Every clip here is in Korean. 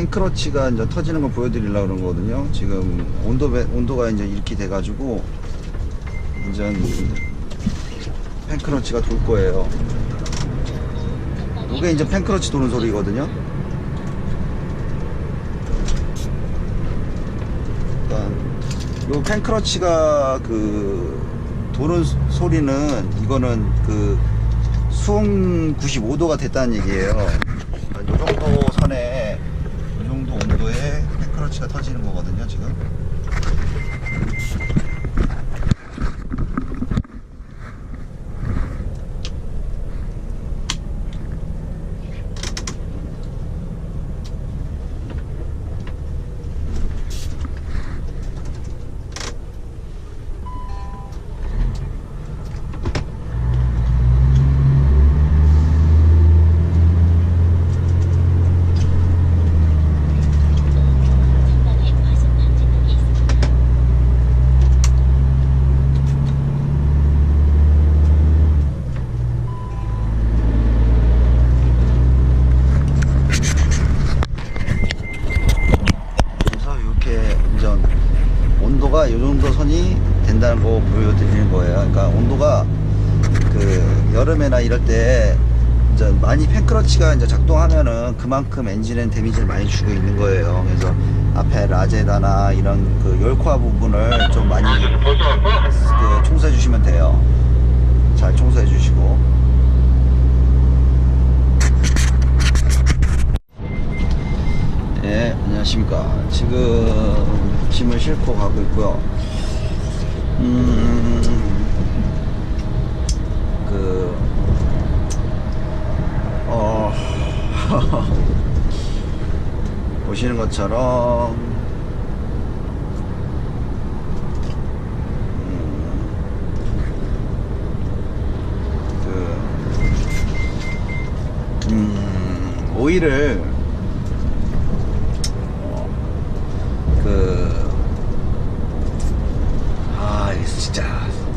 팬크러치가 이제 터지는 걸 보여드리려고 그런 거거든요. 지금 온도가 이제 이렇게 돼가지고 이제 팬크러치가 돌 거예요. 이게 이제 팬크러치 도는 소리거든요. 요 팬크러치가 그 도는 소리는 이거는 그 수온 95도가 됐다는 얘기예요. 요 정도 선에 요 정도 온도에 팬크러치가 터지는 거거든요, 지금. 온도가 이 정도 선이 된다는 거 보여드리는 거예요. 그러니까 온도가 그 여름에나 이럴 때 이제 많이 팬크러치가 이제 작동하면은 그만큼 엔진에 데미지를 많이 주고 있는 거예요. 그래서 앞에 라제다나 이런 그 열코아 부분을 좀 많이 그 청소해 주시면 돼요. 잘 청소해 주시고. 네, 안녕하십니까. 지금 짐을 싣고 가고 있고요. 보시는 것처럼 오일을 진짜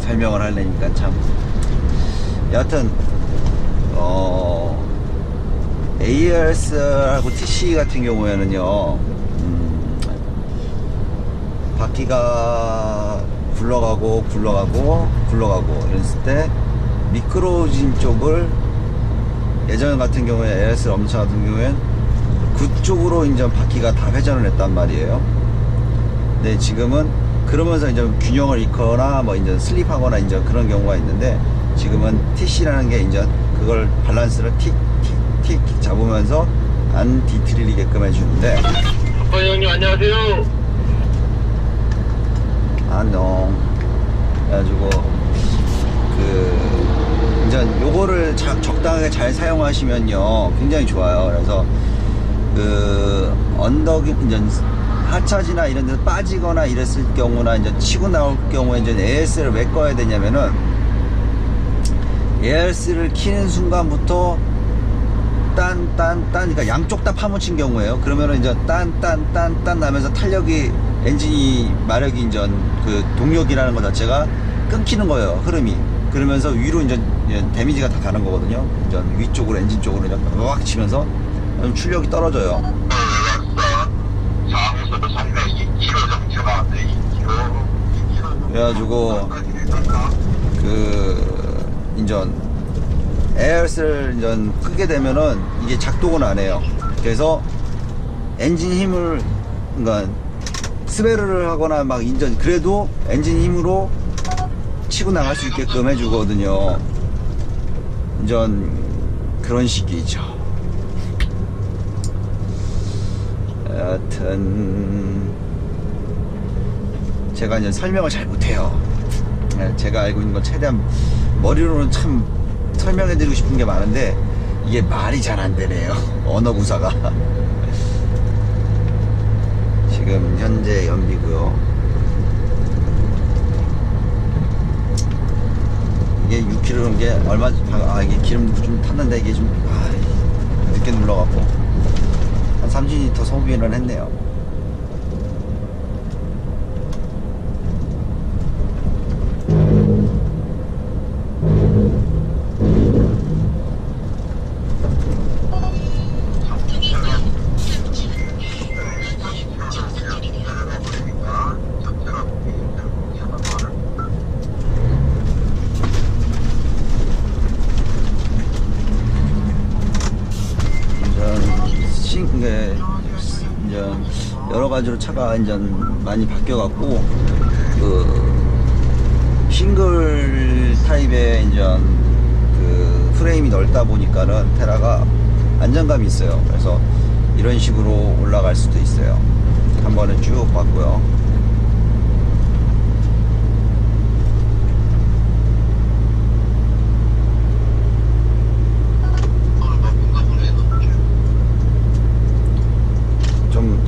설명을 하려니까 참. 여하튼 ALS하고 TC 같은 경우에는요, 바퀴가 굴러가고 이랬을 때 미끄러진 쪽을, 예전 같은 경우에 ALS 엄차 같은 경우엔 그쪽으로 이제 바퀴가 다 회전을 했단 말이에요. 근데 지금은 그러면서 이제 균형을 잃거나 뭐 이제 슬립하거나 이제 그런 경우가 있는데, 지금은 TC라는 게 이제 그걸 밸런스를 틱틱틱 잡으면서 안 뒤틀리게끔 해주는데. 형님 안녕하세요. 안녕. 그래가지고 그 이제 요거를 적당하게 잘 사용하시면요 굉장히 좋아요. 그래서 그 언덕이 이제 하차지나 이런 데서 빠지거나 이랬을 경우나 이제 치고 나올 경우에 이제 AS를 왜 꺼야 되냐면은, AS를 키는 순간부터 그러니까 양쪽 다 파묻힌 경우에요. 그러면은 이제 딴 나면서 탄력이, 엔진이 마력이 이제 그 동력이라는 것 자체가 끊기는 거예요, 흐름이. 그러면서 위로 이제 데미지가 다 가는 거거든요. 이제 위쪽으로, 엔진 쪽으로 이제 막 치면서 출력이 떨어져요. 그래가지고 그 인전 에어스를 인전 끄게 되면은 이게 작동은 안 해요. 그래서 엔진 힘을, 그러니까 스베르를 하거나 막 인전, 그래도 엔진 힘으로 치고 나갈 수 있게끔 해주거든요. 인전 그런 식이죠. 여하튼 제가 이제 설명을 잘 못해요. 제가 알고 있는 건 최대한 머리로는 참 설명해드리고 싶은 게 많은데 이게 말이 잘 안 되네요. 언어 구사가. 지금 현재 연비고요. 이게 6km인 게 얼마, 이게 기름 좀 탔는데 이게 좀 늦게 눌러갖고 한 30리터 소비를 했네요. 게 이제 여러 가지로 차가 이제 많이 바뀌어갖고 그 싱글 타입의 이제 그 프레임이 넓다 보니까는 테라가 안정감이 있어요. 그래서 이런 식으로 올라갈 수도 있어요. 한 번은 쭉 봤고요. 좀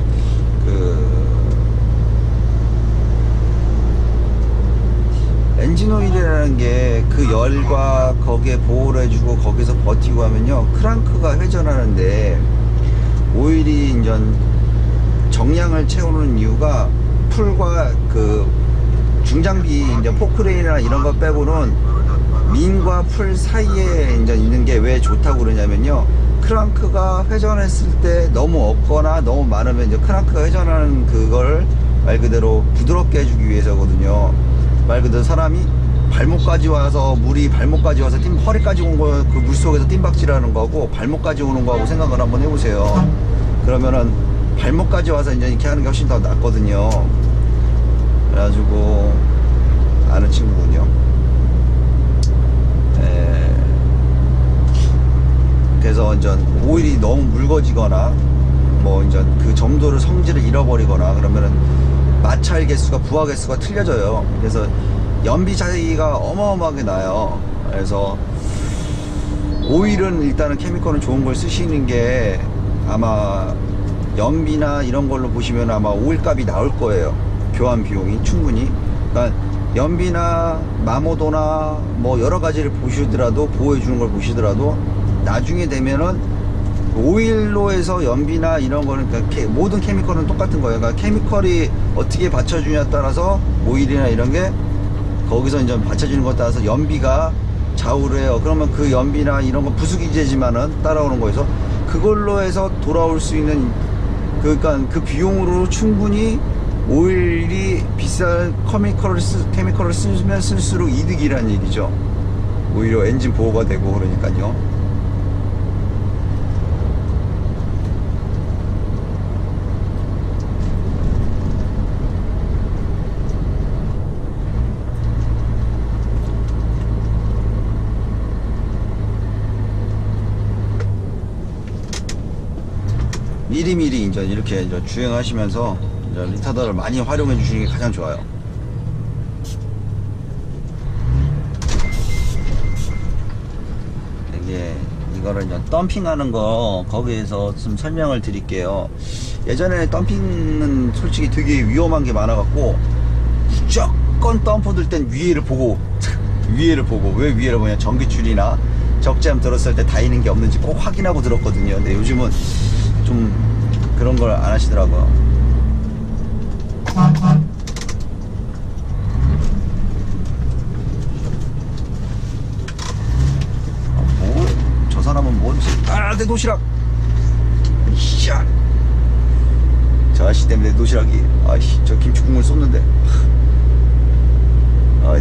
엔진 오일이라는 게 그 열과 거기에 보호를 해주고 거기서 버티고 하면요, 크랑크가 회전하는데 오일이 이제 정량을 채우는 이유가 풀과 그 중장비 이제 포크레인이나 이런 거 빼고는 민과 풀 사이에 이제 있는 게 왜 좋다고 그러냐면요, 크랑크가 회전했을 때 너무 없거나 너무 많으면 이제 크랑크가 회전하는 그걸 말 그대로 부드럽게 해주기 위해서거든요. 말 그대로 사람이 발목까지 와서, 물이 발목까지 와서 허리까지 온 거, 그 물속에서 뜀박질하는 거하고 발목까지 오는 거하고 생각을 한번 해보세요. 그러면은 발목까지 와서 이제 이렇게 하는 게 훨씬 더 낫거든요. 그래가지고 아는 친구군요. 그래서 이제 오일이 너무 묽어지거나 뭐 이제 그 점도를 성질을 잃어버리거나 그러면은 마찰 개수가, 부하 개수가 틀려져요. 그래서 연비 차이가 어마어마하게 나요. 그래서 오일은 일단은 케미컬은 좋은 걸 쓰시는 게, 아마 연비나 이런 걸로 보시면 아마 오일 값이 나올 거예요. 교환 비용이 충분히. 그러니까 연비나 마모도나 뭐 여러 가지를 보시더라도, 보호해 주는 걸 보시더라도 나중에 되면은 오일로 해서 연비나 이런 거는, 그러니까 모든 케미컬은 똑같은 거예요. 그러니까 케미컬이 어떻게 받쳐주냐에 따라서 오일이나 이런 게 거기서 이제 받쳐주는 것에 따라서 연비가 좌우를 해요. 그러면 그 연비나 이런 거 부수기제지만은 따라오는 거에서 그걸로 해서 돌아올 수 있는, 그러니까 그 비용으로 충분히 오일이 비싼 케미컬을 쓰면 쓸수록 이득이라는 얘기죠. 오히려 엔진 보호가 되고 그러니까요. 미리미리 이제 이렇게 이제 주행하시면서 이제 리타더를 많이 활용해 주시는 게 가장 좋아요. 이거를 이제 덤핑하는 거, 거기에서 좀 설명을 드릴게요. 예전에 덤핑은 솔직히 되게 위험한 게 많아갖고 무조건 덤프 들 땐 위에를 보고 왜 위에를 보냐, 전기줄이나 적재함 들었을 때 닿이는 게 없는지 꼭 확인하고 들었거든요. 근데 요즘은 좀 그런 걸 안 하시더라고요. 저 사람은 뭔지. 내 도시락. 이야, 저 아저씨 때문에 내 도시락이, 아이씨, 저 김치국물 쏟는데,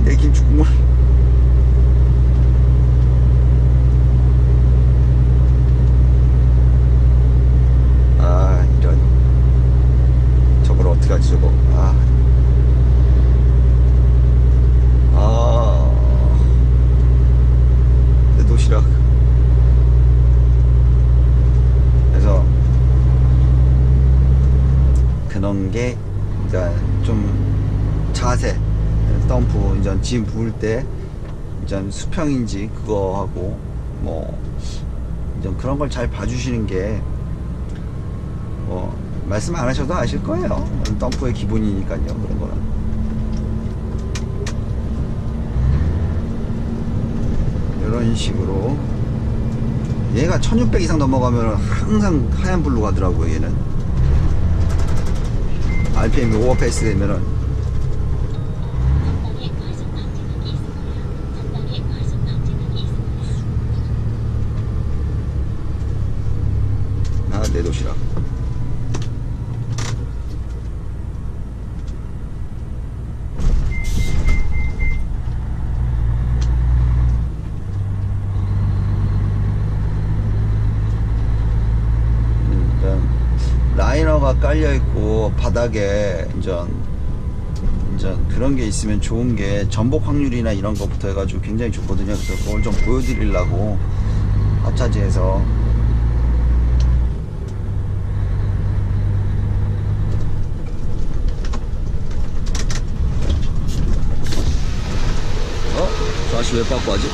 내 김치국물. 이런, 저걸 어떡하지 저거. 내 도시락. 그래서 그런 게, 그러니까 좀 자세, 덤프 이제 짐 부을 때 이제 수평인지 그거 하고 뭐 이제 그런 걸 잘 봐주시는 게, 뭐 말씀 안 하셔도 아실 거예요. 덤프의 기본이니까요. 그런 거는. 이런 식으로 얘가 1600 이상 넘어가면 항상 하얀 불로 가더라고요. 얘는 RPM이 오버페이스 되면은. 내 도시락. 일단 샤워가 깔려 있고 바닥에 인전 그런 게 있으면 좋은 게 전복 확률이나 이런 것부터 해가지고 굉장히 좋거든요. 그래서 그걸 좀 보여드리려고 합차지에서 저 아저씨 왜 빠꾸 하지?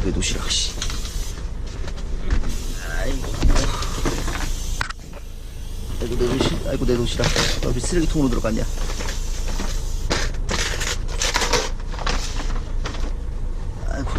내 도시락, 씨. 아이고, 내 도시락. 왜 쓰레기통으로 들어갔냐? 아이고.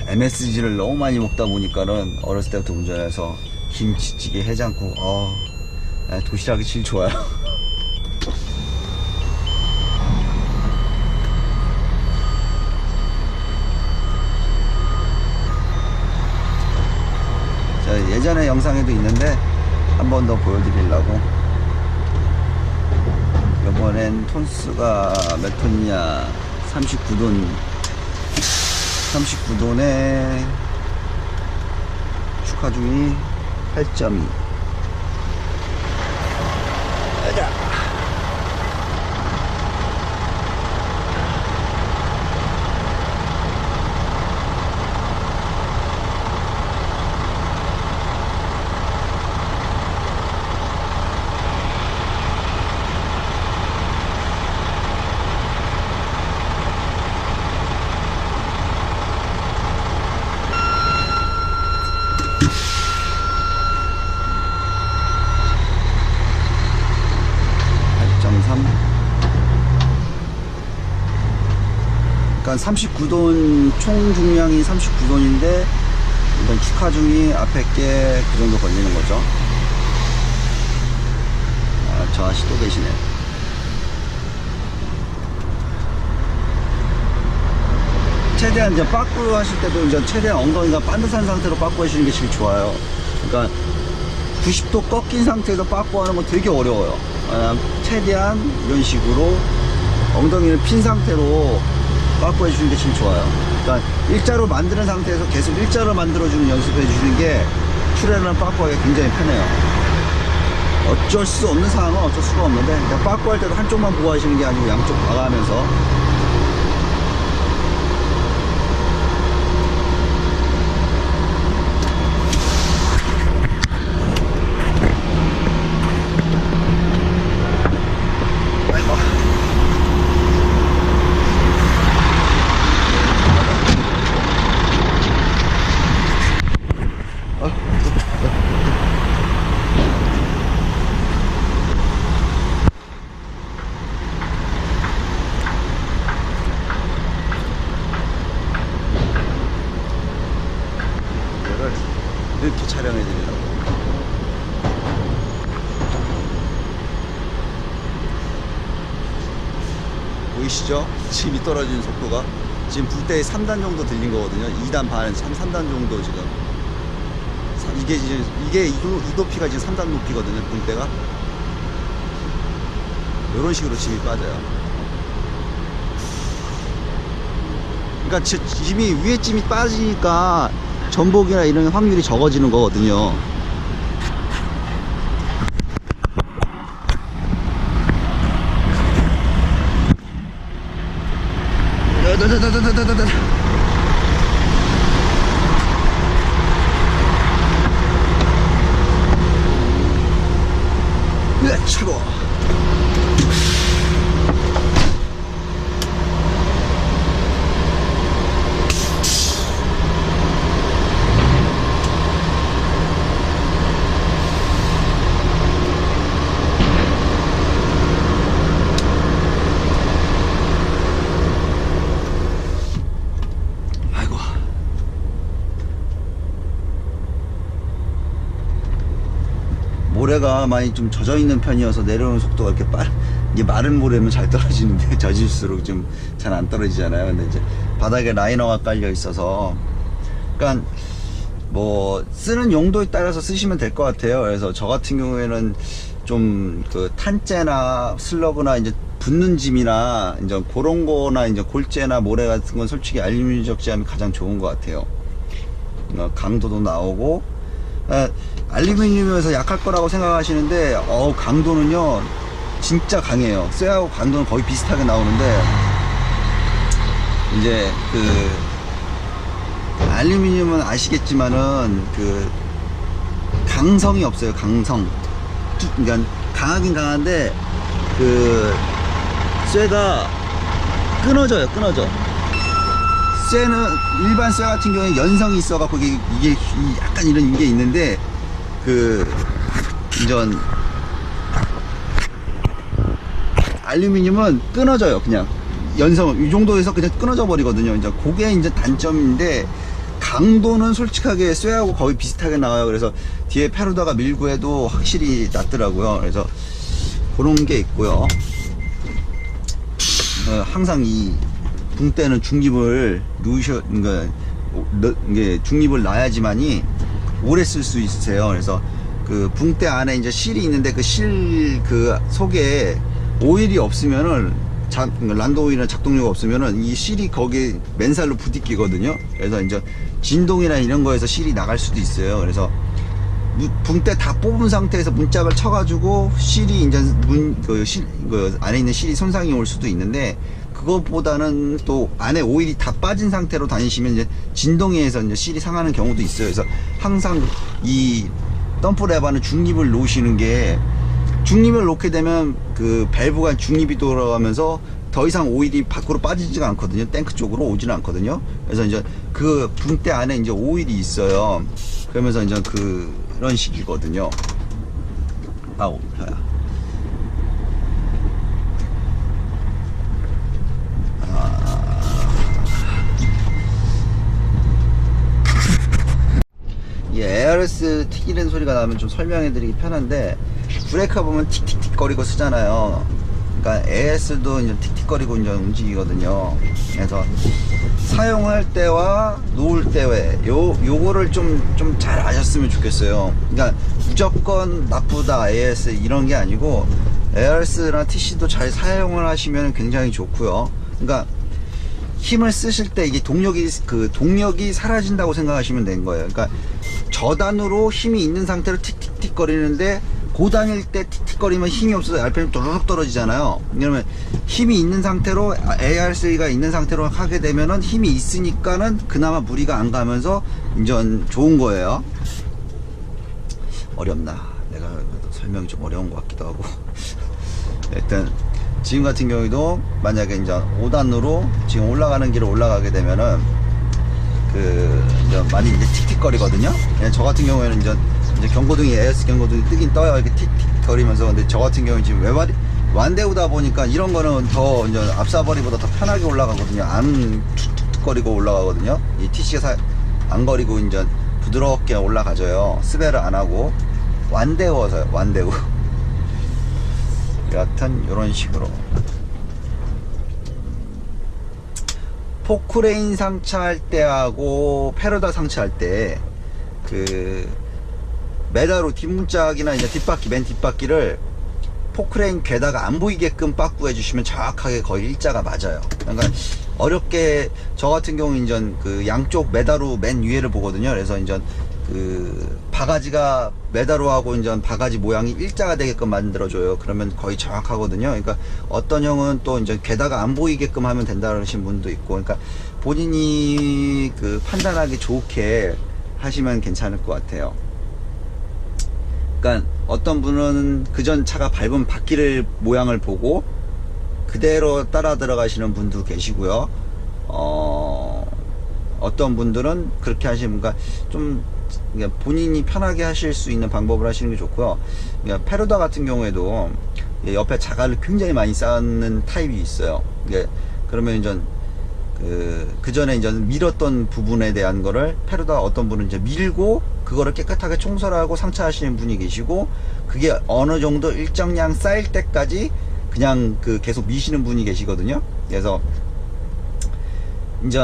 MSG를 너무 많이 먹다 보니까는 어렸을 때부터 운전해서 김치찌개, 해장국, 도시락이 제일 좋아요. 자, 예전에 영상에도 있는데 한 번 더 보여드리려고. 이번엔 톤수가 몇 톤이냐? 39돈에 축하중이 8.2. 가자. 그러니까 39돈, 총 중량이 39돈인데 이건 축하중이 앞에 게 그 정도 걸리는 거죠. 저 아저씨 또 계시네. 최대한 이제 빠꾸 하실 때도 이제 최대한 엉덩이가 반듯한 상태로 빠꾸 하시는 게 제일 좋아요. 그러니까 90도 꺾인 상태에서 빠꾸 하는 건 되게 어려워요. 최대한 이런 식으로 엉덩이를 핀 상태로 빠꾸 해주는 게 제일 좋아요. 그러니까 일자로 만드는 상태에서 계속 일자로 만들어주는 연습해 주시는 게 출애는 빠꾸하기가 굉장히 편해요. 어쩔 수 없는 상황은 어쩔 수가 없는데, 그러니까 빠꾸 할 때도 한쪽만 보고 하시는 게 아니고 양쪽 봐가면서. 이렇게 촬영해 드리려고. 보이시죠? 짐이 떨어지는 속도가 지금 불때에 3단 정도 들린 거거든요. 2단 반, 3단 정도 지금. 이게 이 높이가 지금 3단 높이거든요. 불때가 이런 식으로 짐이 빠져요. 그러니까 짐이 위에 짐이 빠지니까 전복이나 이런 확률이 적어지는 거거든요. 최고. 모래가 많이 좀 젖어 있는 편이어서 내려오는 속도가 이렇게 이게 마른 모래면 잘 떨어지는데 젖을수록 좀 잘 안 떨어지잖아요. 근데 이제 바닥에 라이너가 깔려 있어서, 그러니까 뭐 쓰는 용도에 따라서 쓰시면 될 것 같아요. 그래서 저 같은 경우에는 좀 그 탄재나 슬러그나 이제 붙는 짐이나 이제 그런 거나 이제 골재나 모래 같은 건 솔직히 알루미늄 적재함이 가장 좋은 것 같아요. 강도도 나오고, 알루미늄에서 약할 거라고 생각하시는데 강도는요 진짜 강해요. 쇠하고 강도는 거의 비슷하게 나오는데, 이제 그 알루미늄은 아시겠지만은 그 강성이 없어요. 강성. 그러니까 강하긴 강한데 그 쇠가 끊어져요. 쇠는 일반 쇠 같은 경우에 연성이 있어갖고 이게 약간 이런 게 있는데, 그 이전 알루미늄은 끊어져요. 그냥 연성 이 정도에서 그냥 끊어져 버리거든요. 이제 그게 이제 단점인데, 강도는 솔직하게 쇠하고 거의 비슷하게 나와요. 그래서 뒤에 페루다가 밀고 해도 확실히 낫더라고요. 그래서 그런 게 있고요. 항상 이 붕대는 중립을 그러니까 중립을 놔야지만이 오래 쓸 수 있으세요. 그래서 그 붕대 안에 이제 실이 있는데 그 실 그 속에 오일이 없으면은 란도 오일이나 작동료가 없으면은 이 실이 거기에 맨살로 부딪히거든요. 그래서 이제 진동이나 이런 거에서 실이 나갈 수도 있어요. 그래서 붕대 다 뽑은 상태에서 문짝을 쳐가지고 실이 이제 그 안에 있는 실이 손상이 올 수도 있는데, 그것보다는 또 안에 오일이 다 빠진 상태로 다니시면 이제 진동에 의해서 이제 실이 상하는 경우도 있어요. 그래서 항상 이 덤프 레버는 중립을 놓으시는 게, 중립을 놓게 되면 그 밸브가 중립이 돌아가면서 더 이상 오일이 밖으로 빠지지가 않거든요. 탱크 쪽으로 오지는 않거든요. 그래서 이제 그 붕대 안에 이제 오일이 있어요. 그러면서 이제 그런 식이거든요. 아우, 혀야. 이 ARS 튀기는 소리가 나면 좀 설명해 드리기 편한데, 브레이크 보면 틱틱틱 거리고 쓰잖아요. 그러니까 AS도 이제 틱틱거리고 이제 움직이거든요. 그래서 사용할 때와 놓을 때에 요거를 좀 잘 아셨으면 좋겠어요. 그러니까 무조건 나쁘다 AS 이런 게 아니고, ARS나 TC도 잘 사용을 하시면 굉장히 좋고요. 그러니까 힘을 쓰실 때 이게 동력이 사라진다고 생각하시면 된 거예요. 그러니까 저단으로 힘이 있는 상태로 틱틱틱 거리는데, 고단일 때 틱틱거리면 힘이 없어서 RPM이 또르륵 떨어지잖아요. 그러면 힘이 있는 상태로, ARS가 있는 상태로 하게 되면은 힘이 있으니까는 그나마 무리가 안 가면서 인전 좋은 거예요. 어렵나? 내가 설명이 좀 어려운 것 같기도 하고. 일단 지금 같은 경우에도 만약에 이제 5단으로 지금 올라가는 길을 올라가게 되면은 이제 많이 이제 틱틱거리거든요. 저 같은 경우에는 이제 경고등이 AS 경고등이 뜨긴 떠요. 이렇게 틱틱 거리면서. 근데 저 같은 경우는 지금 완대우다 보니까 이런 거는 더 이제 앞사버리보다 더 편하게 올라가거든요. 안 툭툭거리고 올라가거든요. 이 TC가 안 거리고 이제 부드럽게 올라가져요. 스베를 안 하고 완대워서요. 완대우. 여하튼 이런 식으로 포크레인 상차할 때하고 페루다 상차할 때 메다로 뒷문짝이나 이제 뒷바퀴, 맨 뒷바퀴를 포크레인 괴다가 안 보이게끔 빠꾸 해주시면 정확하게 거의 일자가 맞아요. 그러니까 어렵게, 저 같은 경우 인전 양쪽 메다로 맨 위에를 보거든요. 그래서 인전 바가지가 메다로하고 인전 바가지 모양이 일자가 되게끔 만들어줘요. 그러면 거의 정확하거든요. 그러니까 어떤 형은 또 이제 괴다가 안 보이게끔 하면 된다 그러신 분도 있고, 그러니까 본인이 판단하기 좋게 하시면 괜찮을 것 같아요. 그러니까 어떤 분은 그전 차가 밟은 바퀴를 모양을 보고 그대로 따라 들어가시는 분도 계시고요. 어떤 분들은 그렇게 하시면, 그러니까 좀 본인이 편하게 하실 수 있는 방법을 하시는 게 좋고요. 그러니까 페루다 같은 경우에도 옆에 자갈을 굉장히 많이 쌓는 타입이 있어요. 그러면 이제 그 전에 이제 밀었던 부분에 대한 거를 페루다 어떤 분은 이제 밀고 그거를 깨끗하게 청소하고 상차하시는 분이 계시고, 그게 어느 정도 일정량 쌓일 때까지 그냥 그 계속 미시는 분이 계시거든요. 그래서 이제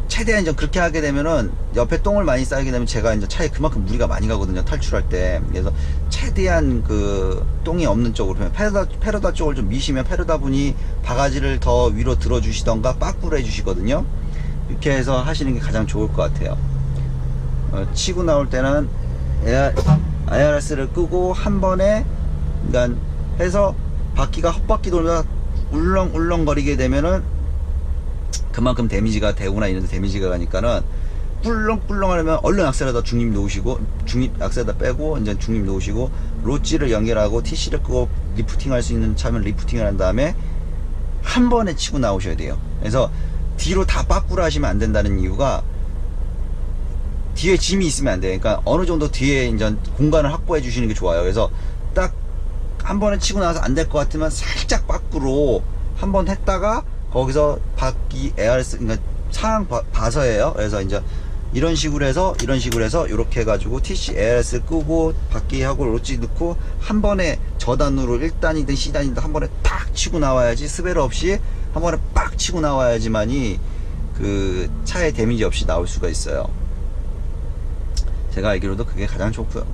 최대한 이제 그렇게 하게 되면은 옆에 똥을 많이 쌓이게 되면 제가 이제 차에 그만큼 무리가 많이 가거든요, 탈출할 때. 그래서 최대한 그 똥이 없는 쪽으로, 페루다 쪽을 좀 미시면 페루다 분이 바가지를 더 위로 들어 주시던가 빠꾸를 해 주시거든요. 이렇게 해서 하시는 게 가장 좋을 것 같아요. 치고 나올 때는 IRS를 끄고 한 번에, 그러니까 해서 바퀴가 헛바퀴 돌면서 울렁울렁거리게 되면은 그만큼 데미지가 대구나 이런 데 데미지가 가니까는 꿀렁꿀렁 하려면 얼른 악셀에다 중립 놓으시고, 중립 악셀에다 빼고 이제 중립 놓으시고, 로찌를 연결하고 TC를 끄고 리프팅 할 수 있는 차면 리프팅을 한 다음에 한 번에 치고 나오셔야 돼요. 그래서 뒤로 다 빠꾸를 하시면 안 된다는 이유가, 뒤에 짐이 있으면 안 돼요. 그러니까 어느 정도 뒤에 이제 공간을 확보해 주시는 게 좋아요. 그래서 딱 한 번에 치고 나서 안 될 것 같으면 살짝 밖으로 한 번 했다가 거기서 바퀴 ARS, 그러니까 상황 봐서예요. 그래서 이제 이런 식으로 해서 이렇게 해가지고 TC ARS 끄고 바퀴하고 로치 넣고 한 번에 저단으로 1단이든 C단이든 한 번에 탁 치고 나와야지, 스베르 없이 한 번에 빡 치고 나와야지만이 그 차에 데미지 없이 나올 수가 있어요. 제가 알기로도 그게 가장 좋고요.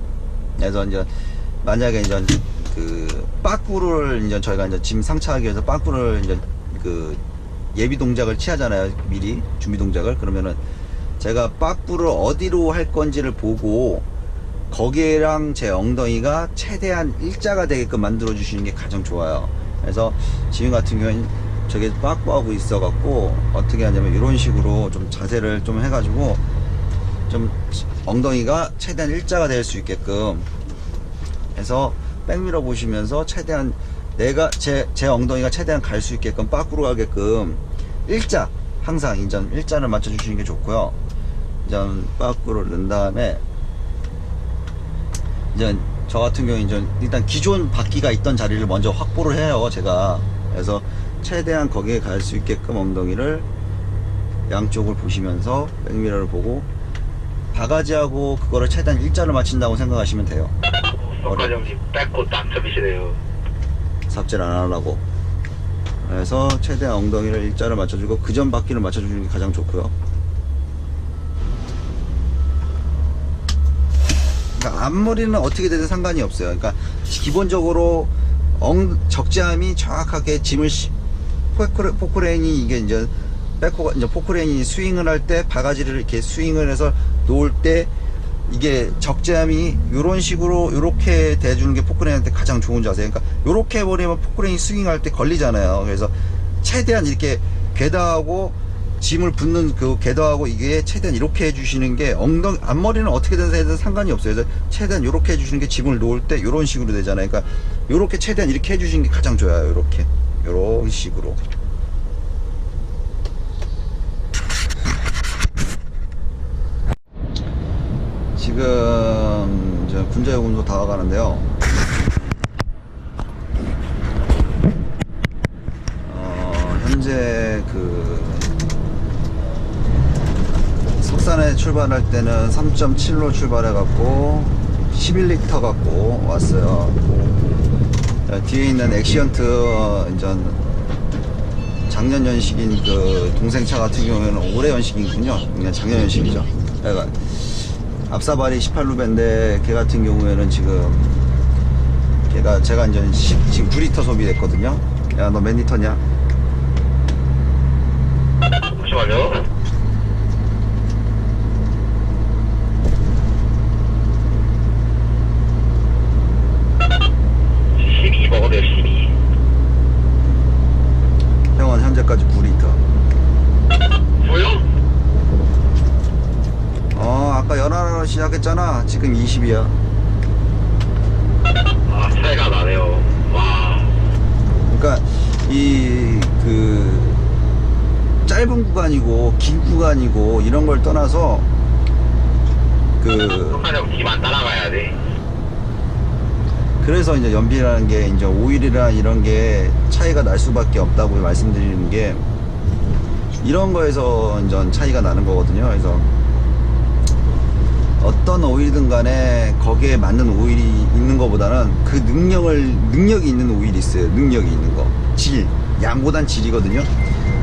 그래서 이제 만약에 이제 그 빠꾸를 이제 저희가 이제 짐 상차하기 위해서 빠꾸를 이제 그 예비 동작을 취하잖아요. 미리 준비 동작을. 그러면은 제가 빠꾸를 어디로 할 건지를 보고 거기랑 제 엉덩이가 최대한 일자가 되게끔 만들어 주시는 게 가장 좋아요. 그래서 지금 같은 경우에는 저게 빠꾸하고 있어 갖고 어떻게 하냐면 이런 식으로 좀 자세를 좀 해가지고 좀 엉덩이가 최대한 일자가 될 수 있게끔 해서 백미러 보시면서 최대한 내가 제 엉덩이가 최대한 갈 수 있게끔 빠꾸로 가게끔 일자, 항상 인전 일자를 맞춰 주시는 게 좋고요. 인전 빠꾸를 넣은 다음에 이제 저 같은 경우 이제 일단 기존 바퀴가 있던 자리를 먼저 확보를 해요, 제가. 그래서 최대한 거기에 갈 수 있게끔 엉덩이를 양쪽을 보시면서 백미러를 보고 바가지하고 그거를 최대한 일자를 맞춘다고 생각하시면 돼요. 석관형님 뺏고 딱 잡으시네요. 삽질 안 하려고. 그래서 최대한 엉덩이를 일자를 맞춰주고 그 전 바퀴를 맞춰주는 게 가장 좋고요. 그러니까 앞머리는 어떻게 되든 상관이 없어요. 그러니까 기본적으로 적재함이 정확하게 짐을 포크레인이 이게 이제 백호가 이제 포크레인이 스윙을 할 때 바가지를 이렇게 스윙을 해서 놓을 때 이게 적재함이 요런 식으로 요렇게 대주는 게 포크레인한테 가장 좋은 자세예요. 그러니까 요렇게 해버리면 포크레인이 스윙할 때 걸리잖아요. 그래서 최대한 이렇게 궤다하고 짐을 붙는 그 궤다하고 이게 최대한 이렇게 해주시는 게 앞머리는 어떻게든 해도 상관이 없어요. 그래서 최대한 요렇게 해주시는 게 짐을 놓을 때 요런 식으로 되잖아요. 그러니까 요렇게 최대한 이렇게 해주시는 게 가장 좋아요. 요런 식으로. 지금 이제 군자요금소 다 와가는데요. 현재 그 석산에 출발할 때는 3.7로 출발해갖고 11리터 갖고 왔어요. 뒤에 있는 엑시언트 이제 작년 연식인 그 동생 차 같은 경우에는 올해 연식이군요. 그냥 작년 연식이죠. 그러니까 앞사발이 18루벤데 걔 같은 경우에는 지금 제가 이제 지금 9리터 소비했거든요. 야, 너 몇 리터냐? 잠시만요. 12 먹어도요, 12. 형은 현재까지 9리터. 뭐요? 아까 연하로 시작했잖아. 지금 20이야. 아, 차이가 나네요. 와. 그러니까 그 짧은 구간이고 긴 구간이고 이런 걸 떠나서 석관형 뒤만 따라가야 돼. 그래서 이제 연비라는 게 이제 오일이나 이런 게 차이가 날 수밖에 없다고 말씀드리는 게, 이런 거에서 이제 차이가 나는 거거든요. 그래서 어떤 오일이든 간에 거기에 맞는 오일이 있는 것보다는 그 능력이 있는 오일이 있어요. 능력이 있는 거. 질. 양보단 질이거든요.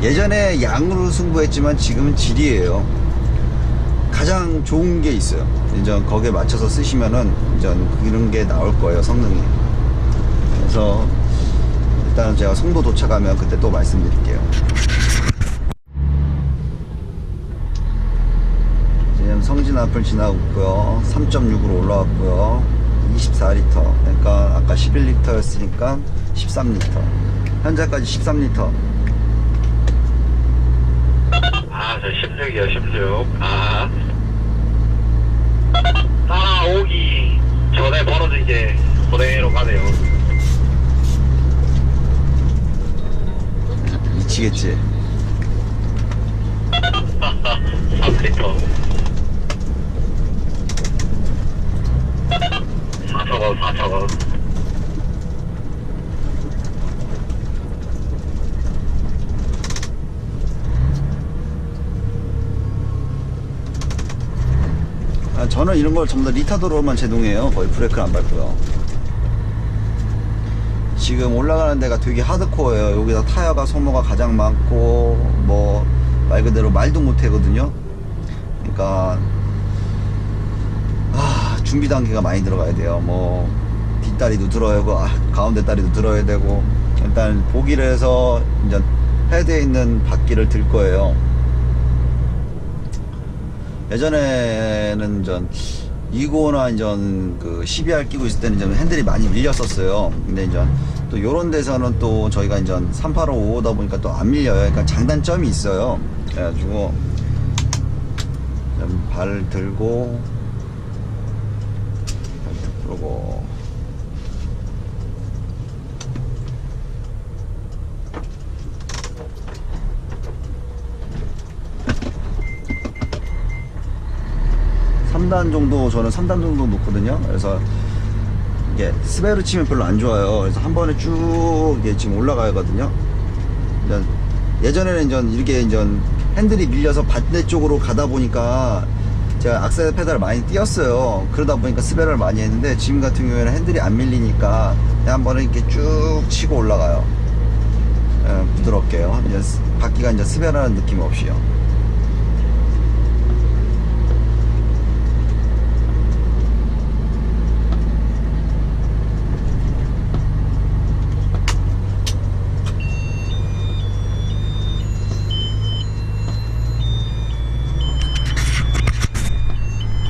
예전에 양으로 승부했지만 지금은 질이에요. 가장 좋은 게 있어요. 이제 거기에 맞춰서 쓰시면은 이제 그런 게 나올 거예요. 성능이. 그래서 일단은 제가 송도 도착하면 그때 또 말씀드릴게요. 지금 성진 앞을 지나고 있고요. 3.6으로 올라왔고요. 24리터. 그러니까 아까 11리터였으니까 13리터. 현재까지 13리터. 아, 저 16이요, 16. 아. 따라오기 전에 벌어진 게 그대로 가네요. 미치겠지. 3리터. 4,000원, 4,000원. 저는 이런 걸 전부 다 리타도로만 제동해요. 거의 브레이크를 안 밟고요. 지금 올라가는 데가 되게 하드코어예요. 여기다 타이어가 소모가 가장 많고 뭐 말 그대로 말도 못하거든요. 그러니까 준비 단계가 많이 들어가야 돼요. 뭐 뒷다리도 들어야 되고 가운데 다리도 들어야 되고 일단 보기를 해서 이제 헤드에 있는 바퀴를 들 거예요. 예전에는 전 295나 이제 그 12R 끼고 있을 때는 이제 핸들이 많이 밀렸었어요. 근데 이제 또 요런 데서는 또 저희가 이제 385다 보니까 또 안 밀려요. 그러니까 장단점이 있어요. 그래가지고 발 들고 그러고 저는 3단 정도 놓거든요. 그래서 이게 스베르 치면 별로 안 좋아요. 그래서 한 번에 쭉 이게 지금 올라가거든요. 예전에는 이렇게 핸들이 밀려서 반대쪽으로 가다 보니까 제가 악셀 페달을 많이 띄었어요. 그러다 보니까 스베르를 많이 했는데 지금 같은 경우에는 핸들이 안 밀리니까 그냥 한 번에 이렇게 쭉 치고 올라가요. 부드럽게요. 바퀴가 이제 스베르라는 느낌 없이요.